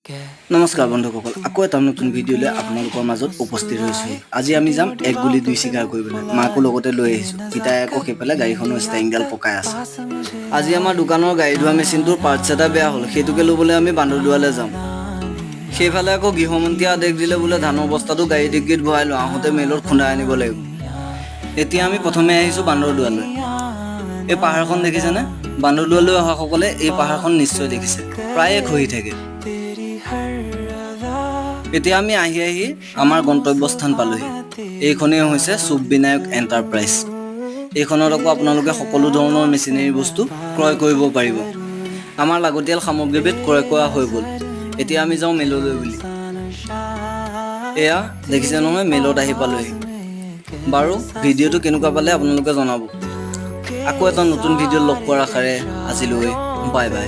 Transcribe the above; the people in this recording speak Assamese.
নমস্কাৰ বন্ধুসকল, আকৌ এটা নতুন ভিডিঅ' লৈ আপোনালোকৰ মাজত উপস্থিত হৈছোঁ। আজি আমি যাম এক গুলি দুই চিকাৰ কৰিবলৈ। মাকো লগতে লৈ আহিছোঁ। পিতাই আকৌ সেইফালে গাড়ীখনৰ ষ্টাৰিংডাল পকাই আছে। আজি আমাৰ দোকানৰ গাড়ী ধোৱা মেচিনটোৰ পাৰ্টছ এটা বেয়া হ'ল, সেইটোকে ল'বলৈ আমি বান্দৰদুৱালৈ যাম। সেইফালে আকৌ গৃহমন্ত্ৰীয়ে আদেশ দিলে বোলে ধানৰ বস্তাটো গাড়ী ডিগ্গিত ভৰাই লৈ আহোঁতে মেলত খুন্দাই আনিব লাগিব। এতিয়া আমি প্ৰথমে আহিছোঁ বান্দৰদুৱালৈ। এই পাহাৰখন দেখিছেনে? বান্দৰদুৱালৈ অহাসকলে এই পাহাৰখন নিশ্চয় দেখিছে, প্ৰায়ে খহি থাকে। এতিয়া আমি আহি আমাৰ গন্তব্যস্থান পালোহি। এইখনেই হৈছে শুভবিনায়ক এণ্টাৰপ্ৰাইজ। এইখনত আকৌ আপোনালোকে সকলো ধৰণৰ মেচিনেৰী বস্তু ক্ৰয় কৰিব পাৰিব। আমাৰ লাগতিয়াল সামগ্ৰীবিধ ক্ৰয় কৰা হৈ গ'ল। এতিয়া আমি যাওঁ মেললৈ বুলি। এয়া দেখিছে নহয়, মেলত আহি পালোহি। বাৰু ভিডিঅ'টো কেনেকুৱা পালে আপোনালোকে জনাব। আকৌ এটা নতুন ভিডিঅ' লগ পোৱাৰ আশাৰে আজিলৈ বাই বাই।